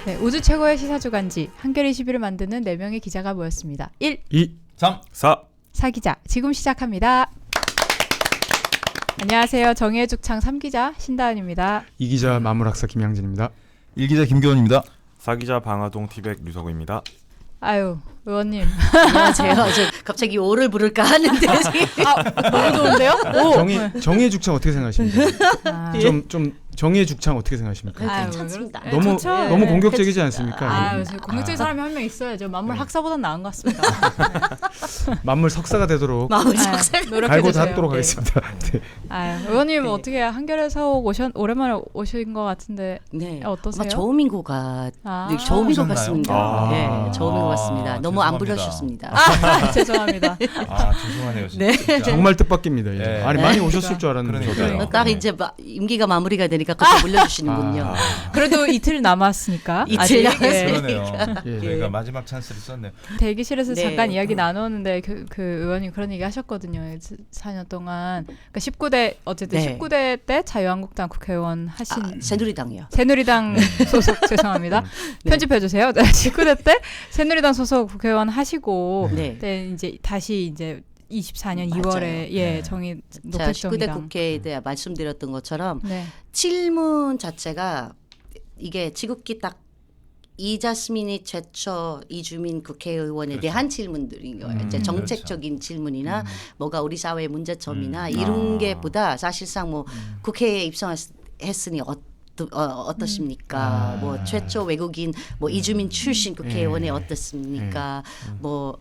네, 우주 최고의 시사주간지 한겨레 21을 만드는 4명의 기자가 모였습니다. 1, 2, 3, 4. 사기자 지금 시작합니다. 안녕하세요. 정의의 죽창 3기자 신다은입니다. 2기자 마물학사 김양진입니다. 1기자 김교원입니다. 4기자 방아동 티백 류석우입니다. 아유 의원님. 안녕하세요. 저 갑자기 오를 부를까 하는데 너무 좋은데요? 오. 정의의 죽창 어떻게 생각하십니까? 아, 좀 정의의 죽창 어떻게 생각하십니까? 아유, 괜찮습니다. 네, 너무 좋죠. 너무 네. 공격적이지 않습니까? 아유, 공격적인 사람이 한 명 있어야죠. 만물 학사보다 나은 것 같습니다. 만물 석사가 되도록 마음을 아유, 작살. 갈고 노력해주세요. 닦도록 네. 하겠습니다. 네. 아유, 의원님 네. 어떻게 한겨레서 오랜만에 오신 것 같은데 네. 어떠세요? 아마 저우민고가 아. 네, 저우민고 오셨나요? 같습니다. 아. 네, 저우민고 같습니다. 너무 안 죄송합니다. 불러주셨습니다. 죄송합니다. 아 죄송하네요 진짜. 네. 정말 뜻밖입니다. 이제. 네. 아니 많이 오셨을 줄 그러니까요. 알았는데. 딱 이제 임기가 마무리가 되니까 그때 물려주시는군요. 그래도 이틀 남았으니까 이틀 아직, 남았어요. 예. 그러네요. 예. 저희가 마지막 찬스를 썼네요. 대기실에서 네. 잠깐 이야기 나누었는데 그 의원님 그런 얘기 하셨거든요. 4년 동안 그러니까 19대 어쨌든 네. 19대 때 자유한국당 국회의원 하신 새누리당이요. 새누리당 소속 죄송합니다. 네. 편집해 주세요. 19대 때 새누리당 소속 국회의원 하시고 네. 그때 이제 다시 이제 24년 맞아요. 2월에 네. 정의 자, 녹색정의당 19대 국회에 대해 말씀드렸던 것처럼 네. 질문 자체가 이게 지극히 딱 이자스민이 최초 이주민 국회의원에 그렇죠. 대한 질문들인 거예요. 이제 정책적인 질문이나 뭐가 우리 사회의 문제점이나 이런 게보다 사실상 뭐 국회에 입성했으니 어떠십니까? 뭐 최초 외국인 뭐 이주민 출신 국회의원이 어떻습니까? 뭐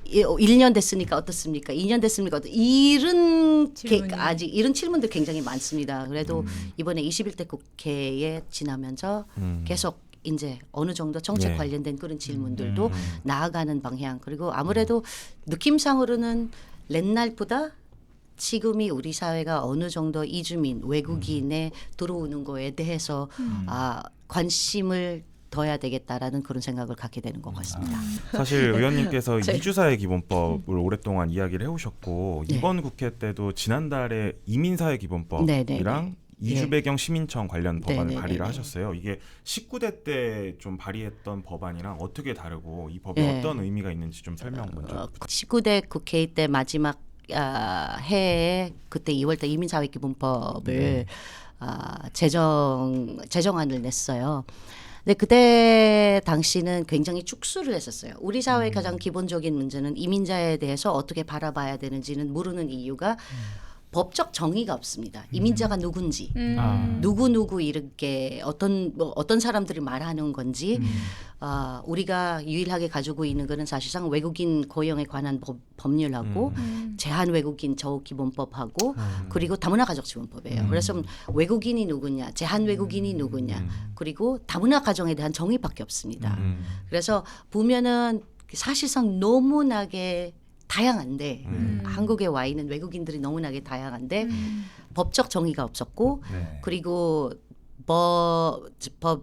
1년 됐으니까 어떻습니까? 2년 됐습니까? 이런 질문이. 아직 이런 질문들 굉장히 많습니다. 그래도 이번에 21대 국회에 지나면서 계속 이제 어느 정도 정책 예. 관련된 그런 질문들도 나아가는 방향 그리고 아무래도 느낌상으로는 옛날보다 지금이 우리 사회가 어느 정도 이주민 외국인에 들어오는 거에 대해서 관심을 둬야 되겠다라는 그런 생각을 갖게 되는 것 같습니다. 사실 의원님께서 제- 이주사회 기본법을 오랫동안 이야기를 해오셨고 네. 이번 국회 때도 지난달에 이민사회 기본법이랑 이주 네. 배경 시민청 관련 법안을 네네네네. 발의를 하셨어요. 이게 19대 때 좀 발의했던 법안이랑 어떻게 다르고 이 법에 네. 어떤 의미가 있는지 좀 설명 먼저. 19대 국회 때 마지막 해에 그때 2월달 이민사회 기본법을 제정안을 냈어요. 근데 그때 당시는 굉장히 축소를 했었어요. 우리 사회의 가장 기본적인 문제는 이민자에 대해서 어떻게 바라봐야 되는지는 모르는 이유가 법적 정의가 없습니다. 이민자가 누군지, 누구 이렇게 어떤 사람들이 말하는 건지, 우리가 유일하게 가지고 있는 것은 사실상 외국인 고용에 관한 법률하고 제한 외국인 저 기본법하고 그리고 다문화 가족 지원법이에요. 그래서 외국인이 누구냐, 제한 외국인이 누구냐, 그리고 다문화 가정에 대한 정의밖에 없습니다. 그래서 보면은 사실상 너무나게 다양한데 한국에 와 있는 외국인들이 너무나게 다양한데 법적 정의가 없었고 네. 그리고 법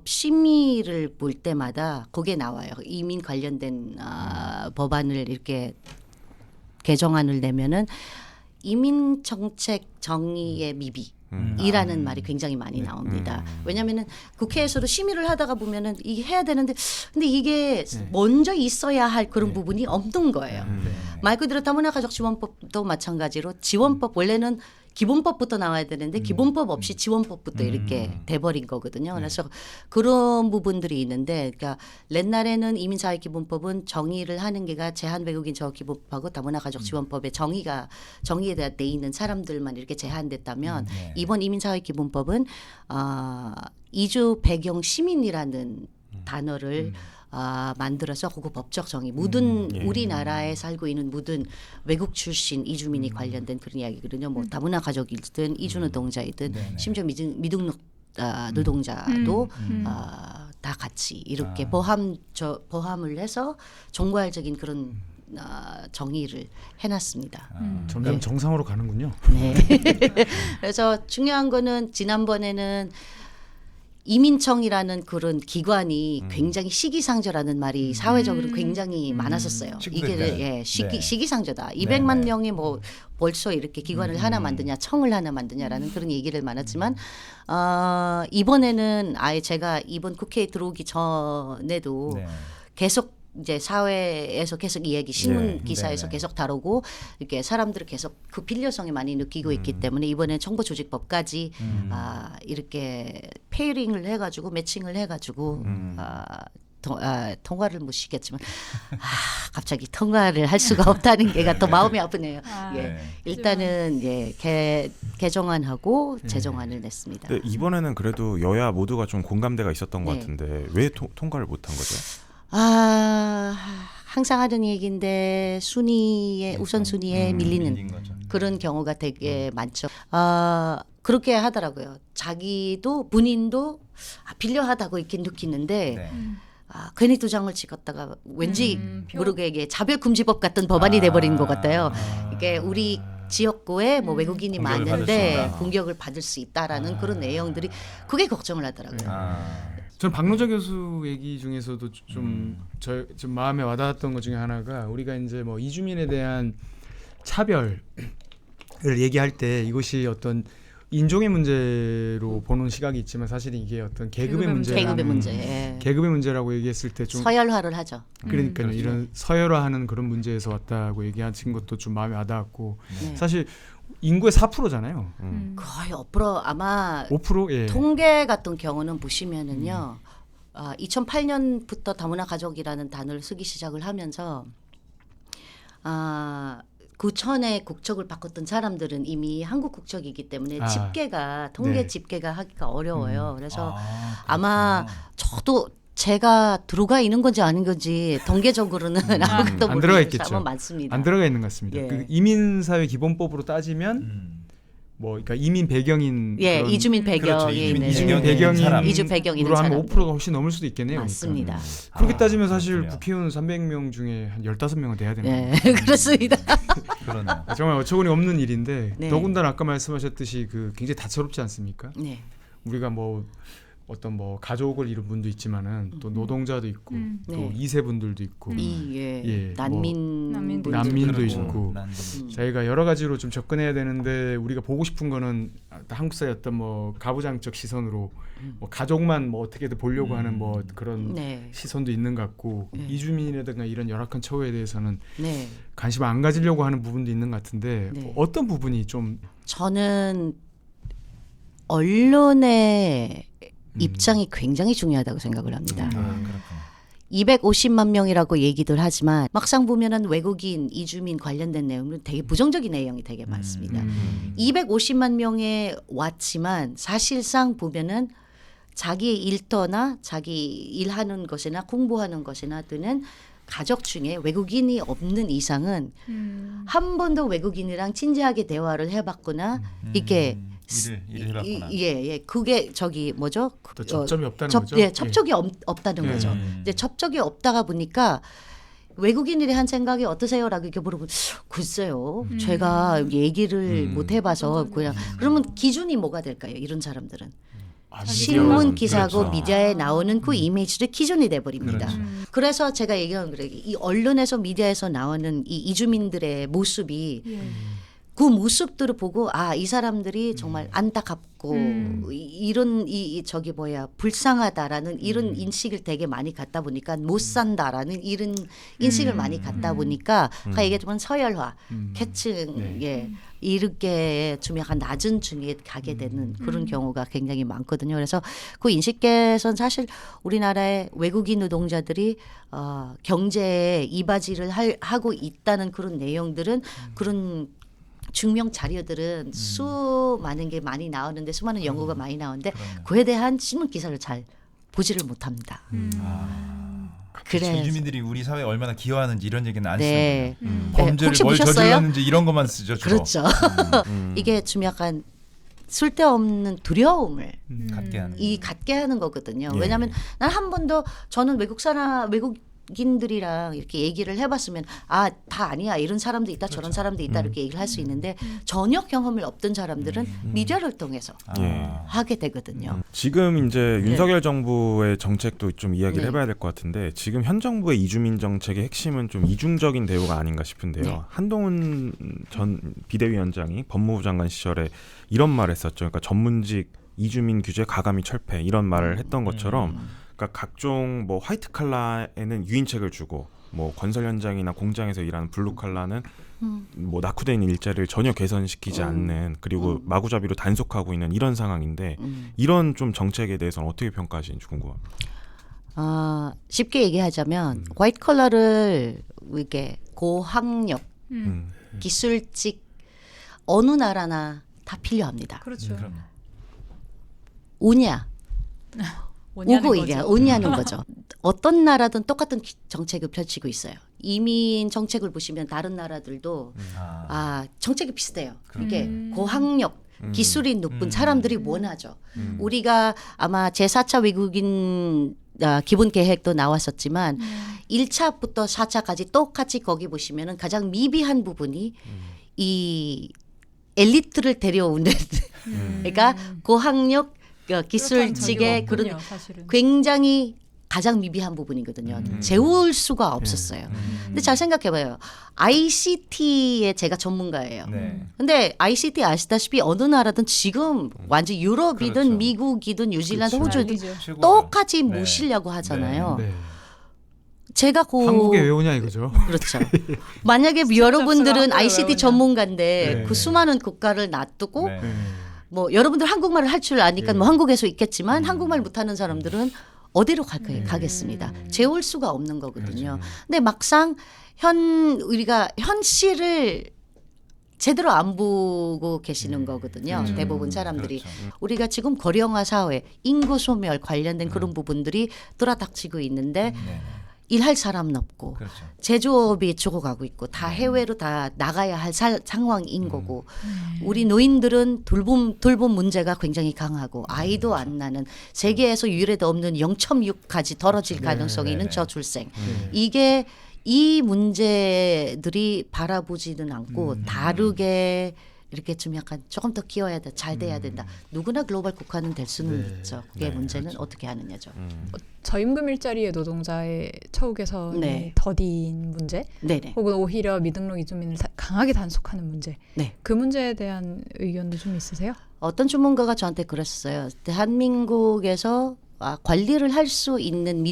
심의를 볼 때마다 그게 나와요. 이민 관련된 법안을 이렇게 개정안을 내면은 이민 정책 정의의 미비. 이라는 말이 굉장히 많이 나옵니다. 왜냐하면은 국회에서도 심의를 하다가 보면은 이게 해야 되는데 근데 이게 먼저 있어야 할 그런 부분이 없는 거예요. 말 그대로 다문화 가족 지원법도 마찬가지로 지원법 원래는 기본법부터 나와야 되는데 기본법 없이 지원법부터 이렇게 돼버린 거거든요. 그래서 그런 부분들이 있는데, 그러니까 옛날에는 이민사회 기본법은 정의를 하는 게가 제한 외국인 저 기본법하고 다문화 가족 지원법의 정의에 대해 돼 있는 사람들만 이렇게 제한됐다면 이번 이민사회 기본법은 이주 배경 시민이라는 단어를 만들어서 그거 법적 정의 모든 예. 우리나라에 살고 있는 모든 외국 출신 이주민이 관련된 그런 이야기거든요. 뭐 다문화 가족이든 이주 노동자이든 심지어 미등록 노동자도 다 같이 이렇게 포함을 해서 종괄적인 그런 정의를 해놨습니다. 점점 정상으로 가는군요. 네. 그래서 중요한 거는 지난번에는 이민청이라는 그런 기관이 굉장히 시기상조라는 말이 사회적으로 굉장히 많았었어요. 이게 네. 시기상조다. 네. 200만 명이 뭐 벌써 이렇게 기관을 하나 만드냐, 청을 하나 만드냐라는 그런 얘기를 많았지만 이번에는 아예 제가 이번 국회에 들어오기 전에도 네. 계속 이제 사회에서 계속 이야기 신문 네. 기사에서 네. 계속 다루고 이렇게 사람들을 계속 그 필요성을 많이 느끼고 있기 때문에 이번에 정보조직법까지 이렇게 페어링을 해가지고 매칭을 해가지고 통과를 못 시켰지만 갑자기 통과를 할 수가 없다는 게가 더 마음이 아프네요. 예. 네. 일단은 개정안하고 제정안을 냈습니다. 근데 이번에는 그래도 여야 모두가 좀 공감대가 있었던 것 네. 같은데 왜 통과를 못한 거죠? 항상 하던 얘기인데 우선순위에 밀리는 거죠. 그런 경우가 되게 많죠. 그렇게 하더라고요. 자기도 본인도 빌려하다고 이렇게 느끼는데 네. 괜히 두 장을 찍었다가 왠지 표- 모르게 이게 자별금지법 같은 법안이 돼버린 것 같아요. 이게 우리 지역구에 뭐 외국인이 공격을 받을 수 많은데 있다. 공격을 받을 수 있다라는 그런 내용들이 그게 걱정을 하더라고요. 저는 박노자 교수 얘기 중에서도 좀 마음에 와닿았던 것 중에 하나가 우리가 이제 뭐 이주민에 대한 차별을 얘기할 때 이것이 어떤 인종의 문제로 보는 시각이 있지만 사실 이게 어떤 계급의 계급의 문제. 계급의 문제라고 얘기했을 때 좀 서열화를 하죠. 그러니까요. 이런 서열화하는 그런 문제에서 왔다고 얘기하신 것도 좀 마음에 와닿았고 네. 사실 인구의 4%잖아요. 거의 5% 아마 5%? 예. 통계 같은 경우는 보시면은요. 2008년부터 다문화 가족이라는 단어를 쓰기 시작을 하면서 구천의 국적을 바꿨던 사람들은 이미 한국 국적이기 때문에 집계가 통계 네. 집계가 하기가 어려워요. 그래서 아마 저도 제가 들어가 있는 건지 아닌 건지 통계적으로는 아무것도 안 들어가 모르는 있겠죠. 사람은 많습니다. 안 들어가 있는 것 같습니다. 예. 그 이민사회 기본법으로 따지면 뭐 그러니까 이민 배경인 예, 그런 이주민 그렇죠. 배경이 이주민 있는 이주민 배경인 사람. 배경인 이주 배경 있는 한 사람들. 5%가 훨씬 넘을 수도 있겠네요. 맞습니다. 그러니까. 그렇게 따지면 사실 그렇군요. 국회의원 300명 중에 한 15명은 돼야 되는 네, 거예요. 그렇습니다. 그러네요. 정말 어처구니 없는 일인데 네. 더군다나 아까 말씀하셨듯이 그 굉장히 다채롭지 않습니까? 네. 우리가 뭐 어떤 뭐 가족을 이룬 분도 있지만은 또 노동자도 있고 또 네. 2세 분들도 있고 예, 뭐 난민도 난민도 그렇고, 있고 저희가 여러 가지로 좀 접근해야 되는데 우리가 보고 싶은 거는 한국 사회 어떤 뭐 가부장적 시선으로 뭐 가족만 뭐 어떻게든 보려고 하는 뭐 그런 네. 시선도 있는 것 같고 이주민이라든가 이런 열악한 처우에 대해서는 네. 관심 안 가지려고 하는 부분도 있는 것 같은데 네. 어떤 부분이 좀 저는 언론의 입장이 굉장히 중요하다고 생각을 합니다. 그렇군요. 250만 명이라고 얘기들 하지만 막상 보면은 외국인, 이주민 관련된 내용은 되게 부정적인 내용이 되게 많습니다. 250만 명에 왔지만 사실상 보면은 자기의 일터나 자기 일하는 것이나 공부하는 것이나 또는 가족 중에 외국인이 없는 이상은 한 번도 외국인이랑 진지하게 대화를 해봤거나 이게 일을 해봤구나. 예, 그게 저기 뭐죠? 또 접점이 없다는 거죠? 예, 접촉이 없다는 예. 거죠. 이제 접촉이 없다가 보니까 외국인들이 한 생각이 어떠세요라고 이렇게 물어보면 글쎄요, 제가 얘기를 못 해봐서 그냥 그러면 기준이 뭐가 될까요? 이런 사람들은 신문 기사고 그렇죠. 미디어에 나오는 그 이미지를 기준이 돼버립니다. 그렇죠. 그래서 제가 얘기하는 거예요. 이 언론에서 미디어에서 나오는 이 이주민들의 모습이 그 모습들을 보고 이 사람들이 정말 안타깝고 이런 저기 불쌍하다라는 이런 인식을 되게 많이 갖다 보니까 못 산다라는 이런 인식을 많이 갖다 보니까 아까 얘기했지만 서열화, 계층 이렇게 좀 약간 낮은 층에 가게 되는 그런 경우가 굉장히 많거든요. 그래서 그 인식계선 사실 우리나라의 외국인 노동자들이 경제에 이바지를 하고 있다는 그런 내용들은 그런 증명 자료들은 수많은 게 많이 나오는데 수많은 연구가 많이 나오는데 그에 대한 신문 기사를 잘 보지를 못합니다. 그래. 이주민들이 우리 사회에 얼마나 기여하는지 이런 얘기는 안 네. 쓰는 범죄를 혹시 뭘 보셨어요? 저질렀는지 이런 것만 쓰죠. 주로. 그렇죠. 이게 좀 약간 쓸데없는 두려움을 갖게 하는. 갖게 하는 거거든요. 예. 왜냐하면 난 한 번도 저는 외국 외국인들이랑 이렇게 얘기를 해봤으면 다 아니야 이런 사람도 있다 저런 사람도 있다 이렇게 얘기를 할 수 있는데 전혀 경험을 없던 사람들은 미디어를 통해서 예. 하게 되거든요. 지금 이제 윤석열 정부의 정책도 좀 이야기를 네. 해봐야 될 것 같은데 지금 현 정부의 이주민 정책의 핵심은 좀 이중적인 대우가 아닌가 싶은데요. 네. 한동훈 전 비대위원장이 법무부 장관 시절에 이런 말을 했었죠. 그러니까 전문직 이주민 규제 가감히 철폐 이런 말을 했던 것처럼 그러니까 각종 뭐 화이트 칼라에는 유인책을 주고 뭐 건설 현장이나 공장에서 일하는 블루 칼라는 뭐 낙후된 일자리를 전혀 개선시키지 않는 그리고 마구잡이로 단속하고 있는 이런 상황인데 이런 좀 정책에 대해서는 어떻게 평가하시는지 궁금합니다. 쉽게 얘기하자면 화이트 컬러를 이게 고학력 기술직 어느 나라나 다 필요합니다. 그렇죠. 그럼요. 오냐 뭐냐는 오고 거죠. 이게 오냐는 거죠. 어떤 나라든 똑같은 정책을 펼치고 있어요. 이민 정책을 보시면 다른 나라들도 정책이 비슷해요. 이게 고학력 기술이 높은 사람들이 원하죠. 우리가 아마 제4차 외국인 기본 계획도 나왔었지만 1차부터 4차까지 똑같이 거기 보시면은 가장 미비한 부분이 이 엘리트를 데려오는 그러니까 고학력 기술직의 그런 사실은. 굉장히 가장 미비한 부분이거든요. 재울 수가 없었어요. 근데 잘 생각해봐요. ICT에 제가 전문가예요. 네. 근데 ICT 아시다시피 어느 나라든 지금 완전 유럽이든 그렇죠. 미국이든 뉴질랜드, 그렇죠. 호주든 난리죠. 똑같이 네. 모시려고 하잖아요. 네. 제가 한국에 왜 오냐 이거죠. 그렇죠. 만약에 여러분들은 한국에 왜 ICT 오냐. 전문가인데 네. 그 수많은 국가를 놔두고 네. 네. 뭐 여러분들 한국말을 할 줄 아니까 네. 뭐 한국에서 있겠지만 한국말 못하는 사람들은 어디로 가겠습니다. 재울 수가 없는 거거든요. 근데 막상 우리가 현실을 제대로 안 보고 계시는 거거든요. 대부분 사람들이. 그렇죠. 우리가 지금 고령화 사회, 인구 소멸 관련된 그런 부분들이 뚜라닥치고 있는데 네. 일할 사람은 없고 그렇죠. 제조업이 죽어가고 있고 다 해외로 다 나가야 할 상황인 거고 우리 노인들은 돌봄 문제가 굉장히 강하고 아이도 안 나는 세계에서 유례도 없는 0.6까지 떨어질 가능성이 있는 저출생 이게 이 문제들이 바라보지는 않고 다르게 이렇게 좀 약간 조금 더 키워야 돼, 잘 돼야 된다. 누구나 글로벌 국가는 될 수는 네. 있죠. 그게 네, 문제는 그렇죠. 어떻게 하느냐죠. 저임금 일자리의 노동자의 처우 개선이 네. 더딘 문제, 네네. 혹은 오히려 미등록 이주민을 강하게 단속하는 문제, 네. 그 문제에 대한 의견도 좀 있으세요? 어떤 전문가가 저한테 그랬어요. 대한민국에서 관리를 할 수 있는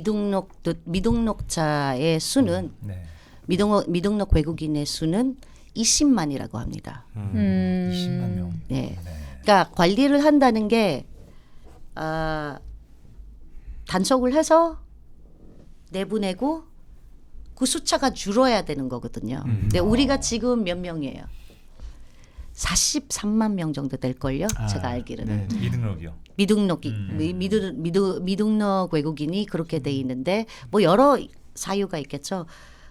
미등록자의 수는 네. 미등록 외국인의 수는 20만이라고 합니다. 20만 명. 네. 네. 그러니까 관리를 한다는 게 단속을 해서 내보내고 그 숫자가 줄어야 되는 거거든요. 근데 우리가 지금 몇 명이에요? 43만 명 정도 될걸요? 제가 알기로는. 네. 미등록이요. 미등록 외국인이 그렇게 돼 있는데 뭐 여러 사유가 있겠죠.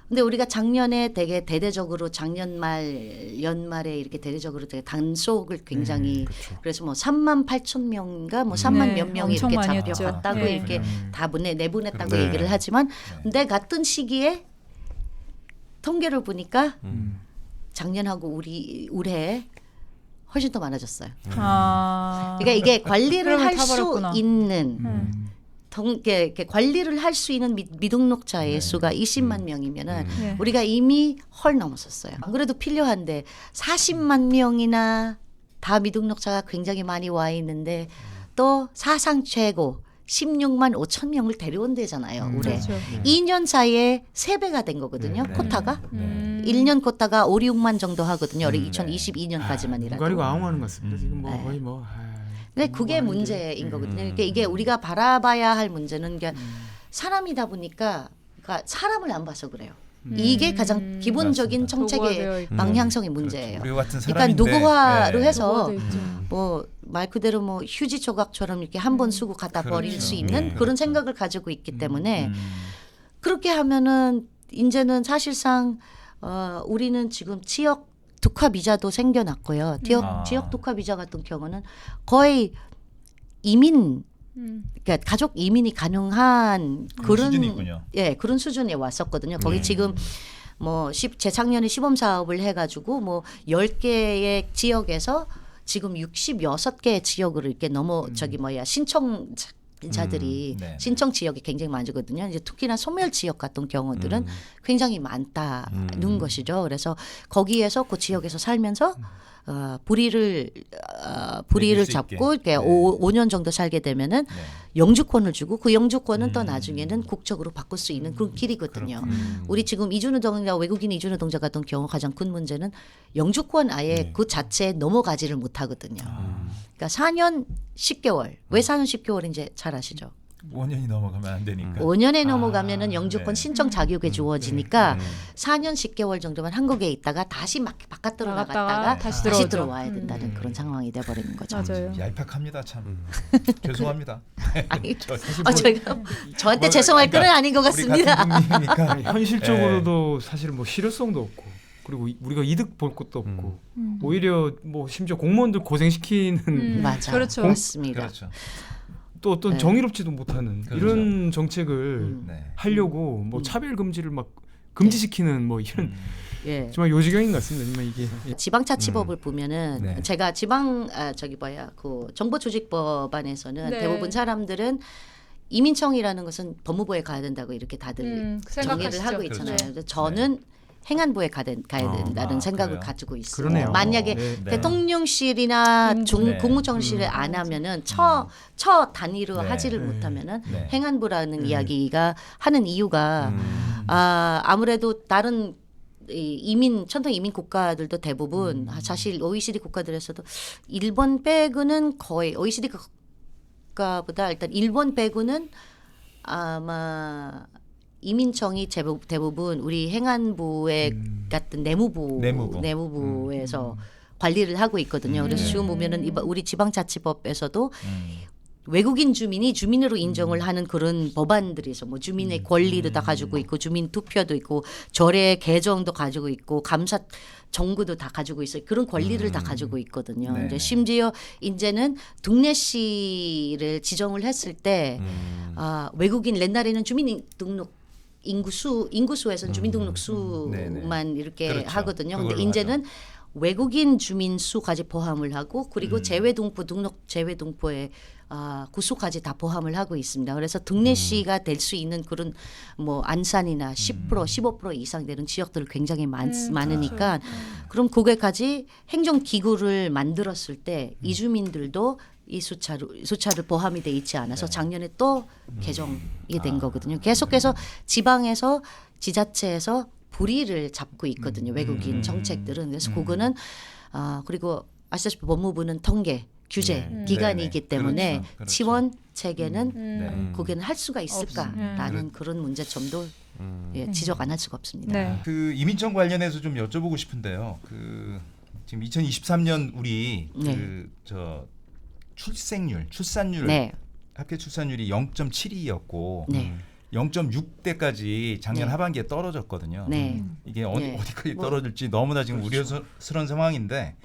근데 우리가 작년에 되게 대대적으로 작년 말 연말에 이렇게 대대적으로 되게 단속을 굉장히 그래서 뭐 3만 8천 명인가 뭐 3만 네, 몇 명이 엄청 이렇게 많이 했죠. 잡혀갔다고 네. 이렇게 다 내보냈다고 네. 얘기를 하지만 근데 같은 시기에 통계를 보니까 작년하고 올해 훨씬 더 많아졌어요. 아, 그러니까 이게 관리를 그러면 할 수 타버렸구나. 있는 이렇게 관리를 할 수 있는 미등록자의 수가 20만 명이면은 네. 우리가 이미 헐 넘었었어요. 안 그래도 필요한데 40만 명이나 다 미등록자가 굉장히 많이 와 있는데 또 사상 최고 16만 5천 명을 데려온대잖아요. 올해. 그렇죠. 2년 사이에 3배가 된 거거든요. 코타가. 네. 1년 코타가 5, 6만 정도 하거든요. 2022년까지만이라도. 눈가리고 아웅하는 것 같습니다. 지금 뭐 네. 거의 뭐. 근데 그게 문제인 거거든요. 그러니까 이게 우리가 바라봐야 할 문제는 게 사람이다 보니까 그러니까 사람을 안 봐서 그래요. 이게 가장 기본적인 맞습니다. 도구가 되어 정책의 있고. 방향성의 문제예요. 우리 같은 그러니까 사람인데 노후화로 네. 해서 도구가 되어 있죠. 뭐 말 그대로 뭐 휴지 조각처럼 이렇게 한 번 쓰고 갖다 버릴 그렇죠. 수 있는 네. 그런 생각을 가지고 있기 때문에 그렇게 하면은 이제는 사실상 우리는 지금 지역 특화 비자도 생겨났고요. 지역 특화 비자 같은 경우는 거의 이민 그러니까 가족 이민이 가능한 그런 수준이군요. 예, 그런 수준에 왔었거든요. 거기 지금 뭐 재작년에 시범 사업을 해가지고 뭐 10개의 지역에서 지금 66개의 지역으로 이렇게 신청자들이 네. 신청 지역이 굉장히 많거든요. 이제 특히나 소멸 지역 같은 경우들은 굉장히 많다는 것이죠. 그래서 거기에서 그 지역에서 살면서 불의를 수 잡고 있게. 이렇게 네. 5년 정도 살게 되면은 영주권을 주고 그 영주권은 또 나중에는 국적으로 바꿀 수 있는 그런 길이거든요. 우리 지금 이주노동자 외국인 이주노동자 같은 경우 가장 큰 문제는 영주권 아예 그 자체에 넘어가지를 못하거든요. 그러니까 4년 10개월. 왜 4년 10개월인지 잘 아시죠? 5년이 넘어가면 안 되니까. 5년에 넘어가면은 영주권 네. 신청 자격이 주어지니까 4년 10개월 정도만 한국에 있다가 다시 막 바깥으로 나갔다가 다시 다시 들어오죠. 들어와야 된다는 그런 상황이 돼버리는 거죠. 맞아요. 얄팍합니다 참. 죄송합니다. 아니, 사실 저희가 저한테 죄송할 건 아닌 것 같습니다. 우리 같은 국민이니까. 현실적으로도 사실 뭐 실효성도 없고 그리고 우리가 이득 볼 것도 없고 오히려 뭐 심지어 공무원들 고생시키는 맞아. 그렇죠. 맞습니다. 그렇죠. 또 어떤 네. 정의롭지도 못하는 그렇죠. 이런 정책을 네. 하려고 뭐 차별 금지를 막 금지시키는 뭐 이런 예. 정말 요지경인 것 같습니다. 정말 이게 예. 지방자치법을 보면은 네. 제가 그 정보조직법안에서는 네. 대부분 사람들은 이민청이라는 것은 법무부에 가야 된다고 이렇게 다들 정의를 생각하시죠. 하고 있잖아요. 그렇죠. 그래서 저는 행안부에 가야 된다는 생각을 그래요? 가지고 있어요. 그러네요. 만약에 네. 네. 대통령실이나 네. 국무총실을 안 하면은 처 단위로 네. 하지를 네. 못하면은 네. 행안부라는 이야기가 하는 이유가 아무래도 다른 전통 이민 국가들도 대부분 사실 OECD 국가들에서도 일본 빼고는 거의 OECD 국가보다 일단 일본 빼고는 아마 이민청이 대부분 우리 행안부의 같은 내무부에서 관리를 하고 있거든요. 그래서 지금 보면은 우리 지방자치법에서도 외국인 주민이 주민으로 인정을 하는 그런 법안들이 있어. 뭐 주민의 권리도 다 가지고 있고 주민 투표도 있고 절의 개정도 가지고 있고 감사 정구도 다 가지고 있어요. 그런 권리를 다 가지고 있거든요. 네. 이제 심지어 이제는 동네시를 지정을 했을 때 외국인 옛날에는 주민등록 인구수에서는 주민등록 수만 이렇게 그렇죠. 하거든요. 근데 그걸로 이제는 외국인 주민 수까지 포함을 하고 그리고 재외동포 등록 재외동포의 구수까지 다 포함을 하고 있습니다. 그래서 등내시가 될 수 있는 그런 뭐 안산이나 10% 15% 이상 되는 지역들 굉장히 많으니까 그럼 거기까지 행정기구를 만들었을 때 이주민들도 이 수차를 포함이 돼 있지 않아서 작년에 또 개정이 된 거거든요. 계속해서 지방에서 지자체에서 불의를 잡고 있거든요. 외국인 정책들은. 그래서 그거는 그리고 아시다시피 법무부는 통계 규제 기관이기 때문에 그렇죠. 지원 체계는 거기는 할 수가 없- 있을까라는 그런 문제점도 지적 안 할 수가 없습니다. 네. 그 이민청 관련해서 좀 여쭤보고 싶은데요. 지금 2023년 우리 출산율 네. 합계 출산율이 0.72였고 네. 0.6대까지 작년 네. 하반기에 떨어졌거든요. 네. 이게 네. 어디까지 떨어질지 너무나 지금 우려스러운 상황인데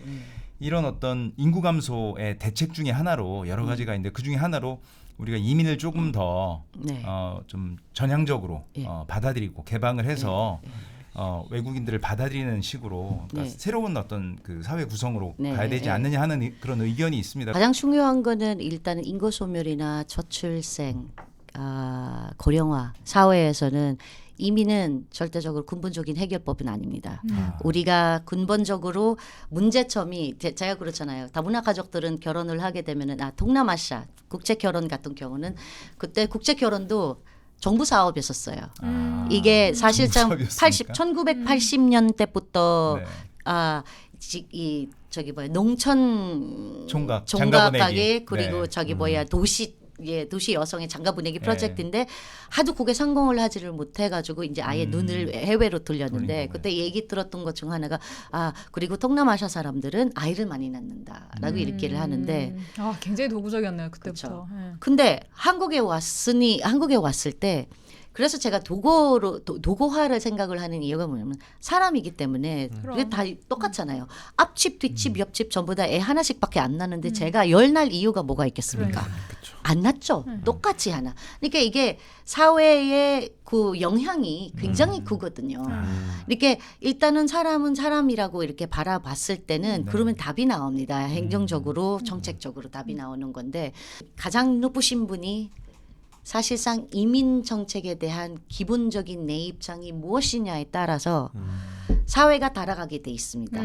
이런 어떤 인구 감소의 대책 중에 하나로 여러 가지가 있는데 그 중에 하나로 우리가 이민을 조금 더 네. 좀 전향적으로 예. 받아들이고 개방을 해서 외국인들을 받아들이는 식으로 그러니까 네. 새로운 어떤 그 사회 구성으로 네. 가야 되지 않느냐 하는 그런 의견이 있습니다. 가장 중요한 거는 일단은 인구 소멸이나 저출생, 고령화 사회에서는 이민은 절대적으로 근본적인 해결법은 아닙니다. 우리가 근본적으로 문제점이 제가 그렇잖아요. 다문화 가족들은 결혼을 하게 되면은 동남아시아 국제 결혼 같은 경우는 그때 국제 결혼도 정부 사업이었었어요. 이게 사실상 정부 사업이었습니까? 1980년대부터 네. 농촌 총각, 장가 장가 가게 보내기. 그리고 네. 도시 여성의 장가 보내기 네. 프로젝트인데 하도 그게 성공을 하지를 못해가지고 이제 아예 눈을 해외로 돌렸는데 그러니까요. 그때 얘기 들었던 것 중 하나가 그리고 동남아시아 사람들은 아이를 많이 낳는다라고 얘기를 하는데 굉장히 도구적이었네요 그때부터. 근데 한국에 왔을 때 그래서 제가 도고화를 생각을 하는 이유가 뭐냐면 사람이기 때문에 그게 다 똑같잖아요. 앞집, 뒷집, 옆집 전부 다 애 하나씩밖에 안 낳는데 제가 열 날 이유가 뭐가 있겠습니까? 안 낳죠. 똑같이 하나. 그러니까 이게 사회의 그 영향이 굉장히 크거든요. 이렇게 일단은 사람은 사람이라고 이렇게 바라봤을 때는 그러면 답이 나옵니다. 행정적으로, 정책적으로 답이 나오는 건데 가장 높으신 분이 사실상 이민 정책에 대한 기본적인 내 입장이 무엇이냐에 따라서 사회가 달아가게 돼 있습니다.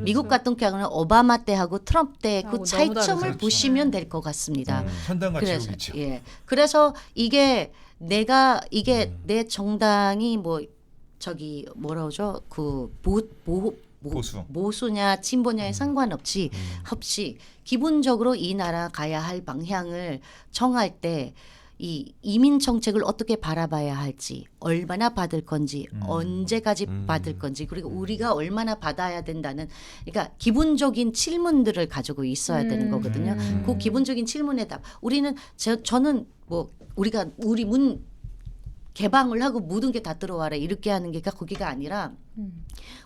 미국 같은 경우는 오바마 때하고 트럼프 때 그 너무 차이점을 다르죠. 보시면 될 것 같습니다. 현장과 그래서, 제국이죠. 예. 그래서 이게 내 정당이 뭐 저기 뭐라 그러죠? 그 보수. 보수냐 진보냐에 상관없이 기본적으로 이 나라 가야 할 방향을 정할 때 이 이민 정책을 어떻게 바라봐야 할지, 얼마나 받을 건지, 언제까지 받을 건지, 그리고 우리가 얼마나 받아야 된다는, 그러니까 기본적인 질문들을 가지고 있어야 되는 거거든요. 그 기본적인 질문에 답. 저는 뭐 우리 문 개방을 하고 모든 게 다 들어와라 이렇게 하는 게 거기가 아니라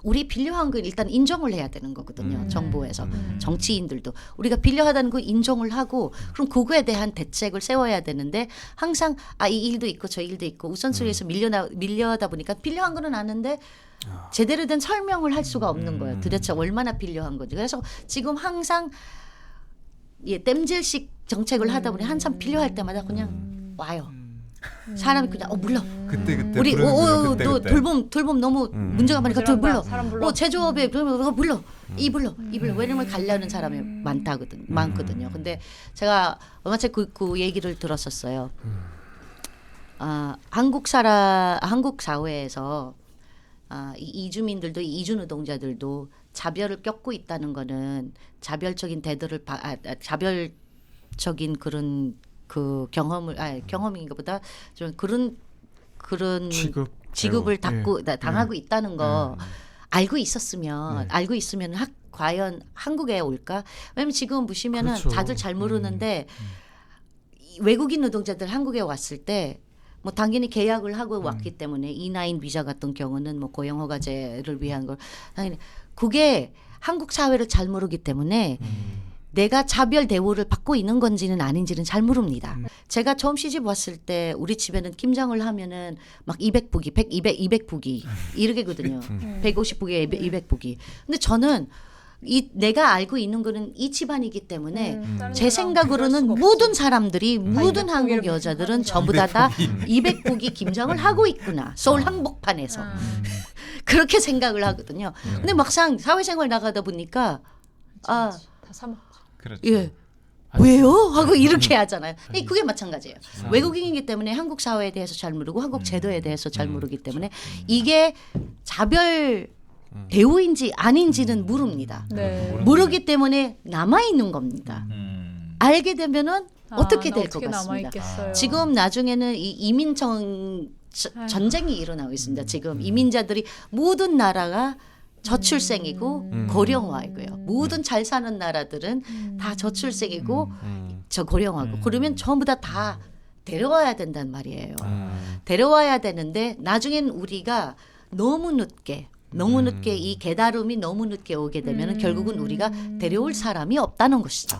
우리 필요한 걸 일단 인정을 해야 되는 거거든요. 정부에서 정치인들도 우리가 필요하다는 거 인정을 하고 그럼 그거에 대한 대책을 세워야 되는데 항상 이 일도 있고 저 일도 있고 우선순위에서 밀려다 보니까 필요한 거는 아는데 제대로 된 설명을 할 수가 없는 거예요. 도대체 얼마나 필요한 건지. 그래서 지금 항상 땜질식 정책을 하다 보니 한참 필요할 때마다 그냥 와요. 사람이 그냥 물러. 그때 우리 부르는 거죠. 너 그때. 돌봄 너무 문제가 많으니까 더 불러. 사람 불러. 제조업에 그러면 불러. 이 불러. 왜냐면 가려는 사람이 많거든요. 근데 제가 얼마 전에 그 얘기를 들었었어요. 한국 사회에서 이 이주민들도 이주 노동자들도 자별을 겪고 있다는 거는 자별적인 대도를 자별적인 그런 그 경험인 것보다 좀 그런 지급을 당하고 있다는 거 알고 있으면 과연 한국에 올까? 왜냐면 지금 보시면은 그렇죠. 다들 잘 모르는데 외국인 노동자들 한국에 왔을 때 뭐 당연히 계약을 하고 왔기 때문에 E9 비자 같은 경우는 뭐 고용허가제를 위한 걸 당연히 그게 한국 사회를 잘 모르기 때문에 내가 차별 대우를 받고 있는 건지는 아닌지는 잘 모릅니다. 제가 처음 시집 왔을 때 우리 집에는 김장을 하면은 막 200부기, 200부기 이렇게거든요. 150부기, 200부기. 근데 저는 내가 알고 있는 거는 이 집안이기 때문에 제 생각으로는 모든 사람들이 모든 한국 여자들은 전부 다 200부기 김장을 하고 있구나. 서울 한복판에서. 그렇게 생각을 하거든요. 근데 막상 사회생활 나가다 보니까 다 사먹. 그렇죠. 예. 왜요? 하고 이렇게 하잖아요. 그게 마찬가지예요. 외국인이기 때문에 한국 사회에 대해서 잘 모르고 한국 제도에 대해서 잘 모르기 때문에 이게 자별 대우인지 아닌지는 모릅니다. 네. 모르기 때문에 남아있는 겁니다. 알게 되면은 어떻게 될 것 같습니다. 남아있겠어요. 지금 나중에는 이 이민 전쟁이 일어나고 있습니다. 지금 이민자들이 모든 나라가 저출생이고 고령화이고요. 모든 잘 사는 나라들은 다 저출생이고 고령화고 그러면 전부 다 데려와야 된단 말이에요. 데려와야 되는데 나중엔 우리가 너무 늦게 이 깨달음이 너무 늦게 오게 되면 결국은 우리가 데려올 사람이 없다는 것이죠.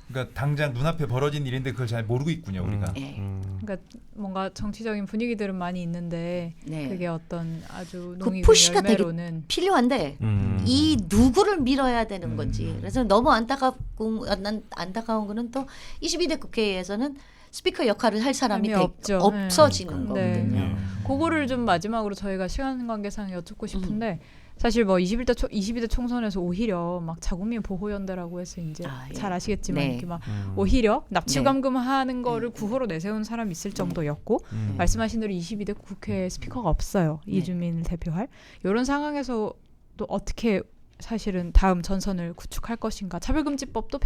그러니까 당장 눈앞에 벌어진 일인데 그걸 잘 모르고 있군요, 우리가. 그러니까 뭔가 정치적인 분위기들은 많이 있는데 네. 그게 어떤 아주 그 농익은 푸시가 되게 열매로는 필요한데 이 누구를 밀어야 되는 건지 그래서 너무 안타까운 거는 또 22대 국회에서는 스피커 역할을 할 사람이 없죠. 없어지는 네. 거거든요. 그거를 좀 마지막으로 저희가 시간 관계상 여쭙고 싶은데 사실 뭐 22대 총선에서 오히려 막 자국민 보호연대라고 해서 이제 예. 잘 아시겠지만 네. 이렇게 막 오히려 납치감금하는 거를 구호로 내세운 사람이 있을 정도였고 말씀하신 대로 22대 국회 스피커가 없어요. 이주민을 대표할 이런 상황에서 또 어떻게 사실은 다음 전선을 구축할 것인가. 차별금지법도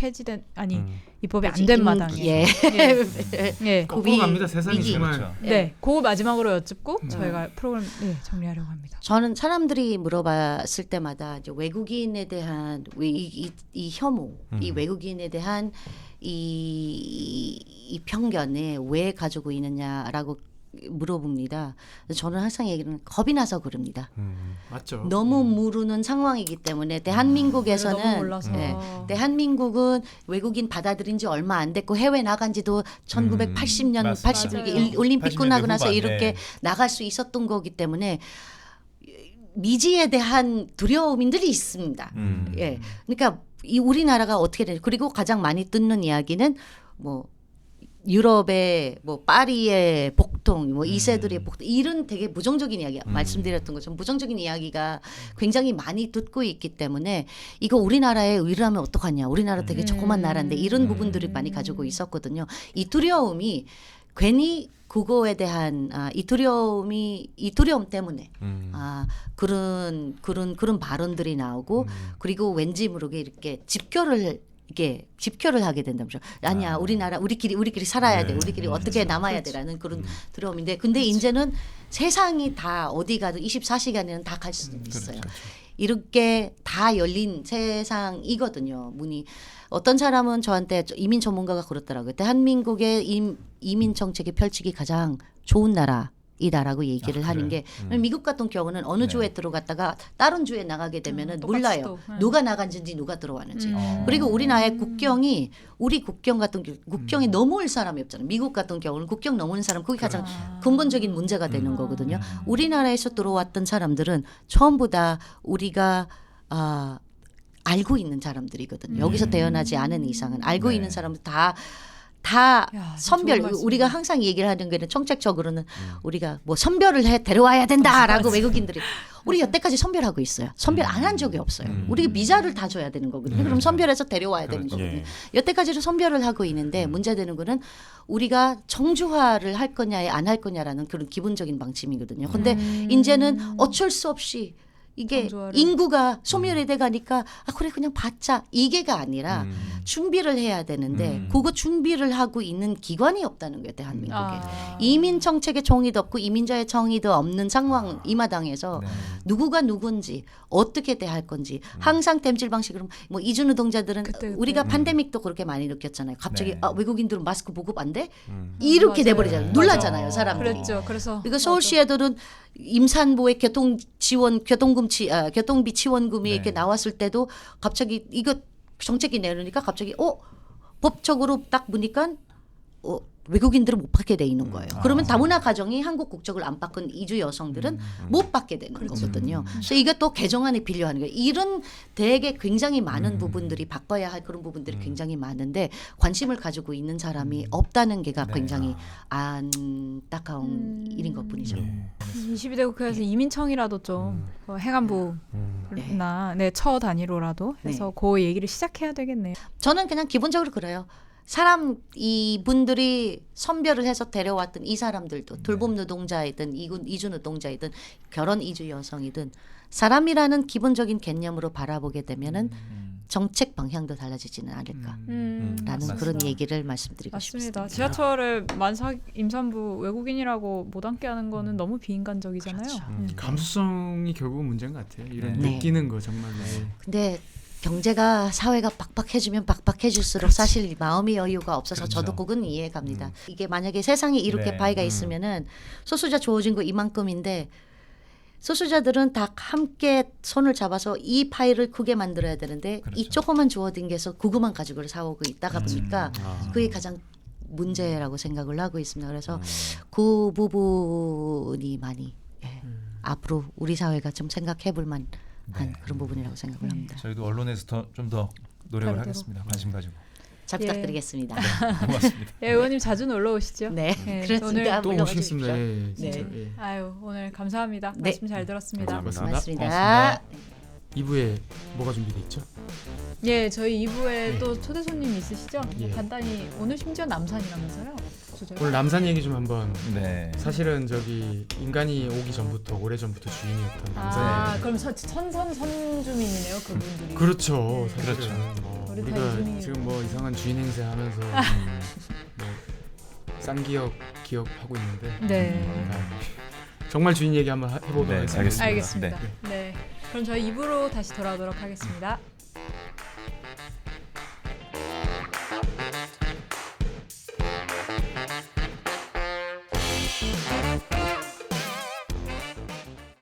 입법이 안 된 마당에. 예. 거꾸로 갑니다. 세상이 위기. 정말. 그렇죠. 네, 그거 마지막으로 여쭙고 저희가 프로그램 정리하려고 합니다. 저는 사람들이 물어봤을 때마다 이제 외국인에 대한 이 혐오, 이 외국인에 대한 이 편견에 왜 가지고 있느냐라고 물어봅니다. 저는 항상 얘기는 겁이 나서 그럽니다. 맞죠. 너무 모르는 상황이기 때문에 대한민국에서는 너무 몰라서. 대한민국은 외국인 받아들인 지 얼마 안 됐고 해외 나간 지도 1980년 맞습니다. 80 맞아요. 올림픽 80년대 끝나고 나서 후반, 이렇게 네. 나갈 수 있었던 거기 때문에 미지에 대한 두려움들이 있습니다. 예. 그러니까 이 우리나라가 어떻게 되냐. 그리고 가장 많이 듣는 이야기는 뭐 유럽의 뭐 파리의 복통, 뭐 이세돌의 복통 이런 되게 부정적인 이야기 말씀드렸던 것처럼 부정적인 이야기가 굉장히 많이 듣고 있기 때문에 이거 우리나라에 의뢰하면 어떡하냐. 우리나라 되게 조그만 나라인데 이런 부분들을 많이 가지고 있었거든요. 이 두려움이 괜히 그거에 대한 이 두려움 때문에 그런 발언들이 나오고 그리고 왠지 모르게 이렇게 집결을 하게 된다면 아니야 우리나라 우리끼리 살아야 돼 우리끼리 어떻게 남아야 돼라는 그런 두려움인데 근데 이제는 세상이 다 어디 가도 24시간에는 다 갈 수도 있어요. 이렇게 다 열린 세상이거든요. 문이 어떤 사람은 저한테 이민 전문가가 그렇더라고요. 대한민국의 이민 정책이 펼치기 가장 좋은 나라이다라고 얘기를 하는 게 미국 같은 경우는 어느 주에 들어갔다가 다른 주에 나가게 되면은 몰라요. 누가 나간지 누가 들어왔는지. 그리고 우리나라의 국경이 우리 국경 같은 경우 국경이 넘어올 사람이 없잖아요. 미국 같은 경우는 국경 넘는 사람 그게 가장 근본적인 문제가 되는 거거든요. 우리나라에서 들어왔던 사람들은 전부 다 우리가 알고 있는 사람들이거든요. 여기서 태어나지 않은 이상은 알고 있는 사람들 다 선별 우리가 항상 얘기를 하는 게 정책적으로는 우리가 뭐 선별을 해 데려와야 된다라고 외국인들이 우리 여태까지 선별하고 있어요. 선별 안 한 적이 없어요. 우리가 비자를 다 줘야 되는 거거든요. 그럼 선별해서 데려와야 되는 거거든요. 여태까지도 선별을 하고 있는데 문제되는 거는 우리가 정주화를 할 거냐 안 할 거냐라는 그런 기본적인 방침이거든요. 근데 이제는 어쩔 수 없이 이게 정조화를. 인구가 소멸이 돼 가니까 그래 그냥 받자 이게가 아니라 준비를 해야 되는데 그거 준비를 하고 있는 기관이 없다는 거예요. 대한민국에. 이민 정책의 정의도 없고 이민자의 정의도 없는 상황 이 마당에서 누구가 누군지 어떻게 대할 건지 항상 땜질 방식으로 뭐 이주 노동자들은 그때. 우리가 팬데믹도 그렇게 많이 느꼈잖아요. 갑자기 네. 외국인들은 마스크 보급 안 돼? 이렇게 맞아요. 돼버리잖아요. 놀랐잖아요. 사람들이. 그랬죠. 그래서 그리고 서울시에서는 임산부의 교통비 지원금이 이렇게 나왔을 때도 갑자기 이거 정책이 내놓으니까 갑자기 법적으로 딱 보니까 외국인들은 못 받게 돼 있는 거예요. 그러면 다문화 가정이 한국 국적을 안 바꾼 이주 여성들은 못 받게 되는 거거든요. 그래서 이것도 개정안이 필요한 거예요. 이런 되게 굉장히 많은 부분들이 바꿔야 할 그런 부분들이 굉장히 많은데 관심을 가지고 있는 사람이 없다는 게가 굉장히 안타까운 일인 것뿐이죠. 22대 국회에서 이민청이라도 좀 행안부나 처 단위로라도 해서 그 얘기를 시작해야 되겠네요. 저는 그냥 기본적으로 그래요. 이분들이 선별을 해서 데려왔던 이 사람들도 돌봄 노동자이든 이주 노동자이든 결혼 이주 여성이든 사람이라는 기본적인 개념으로 바라보게 되면은 정책 방향도 달라지지는 않을까라는 그런 얘기를 말씀드리고 싶습니다. 맞습니다. 지하철에 임산부 외국인이라고 못 앉게 하는 거는 너무 비인간적이잖아요. 감수성이 결국은 문제인 것 같아요. 이런 느끼는 거 정말. 근데 경제가 사회가 빡빡해지면 빡빡해질수록 사실 마음의 여유가 없어서 저도 그건 이해갑니다. 이게 만약에 세상에 이렇게 파이가 있으면은 소수자 주어진 거 이만큼인데 소수자들은 다 함께 손을 잡아서 이 파이를 크게 만들어야 되는데 이 조그만 주어진 게서 그것만 가지고 사오고 있다가 보니까 그게 가장 문제라고 생각을 하고 있습니다. 그래서 그 부분이 많이 앞으로 우리 사회가 좀 생각해볼 만한 그런 부분이라고 생각을 합니다. 저희도 언론에서 좀 더 노력을 하겠습니다. 관심 가지고. 잘 부탁드리겠습니다. 고맙습니다. 의원님 자주 놀러 오시죠. 네, 그렇습니다. 오늘 또 오시겠습니다. 네. 아유 오늘 감사합니다. 네. 말씀 잘 들었습니다. 고맙습니다. 2부에 뭐가 준비돼 있죠? 예, 저희 2부에 또 초대 손님 있으시죠? 예. 간단히 오늘 심지어 남산이라면서요? 주제가? 오늘 남산 얘기 좀 한번. 네. 사실은 인간이 오기 전부터 오래 전부터 주인이었던 남산. 그럼 선주민이네요, 그분들이. 그렇죠. 네. 사실은 우리 다 우리가 이주민이에요. 지금 뭐 이상한 주인 행세하면서 싼 기억하고 있는데. 네. 정말 주인 얘기 한번 해보도록 하겠습니다. 알겠습니다. 알겠습니다. 네. 그럼 저희 2부로 다시 돌아오도록 하겠습니다.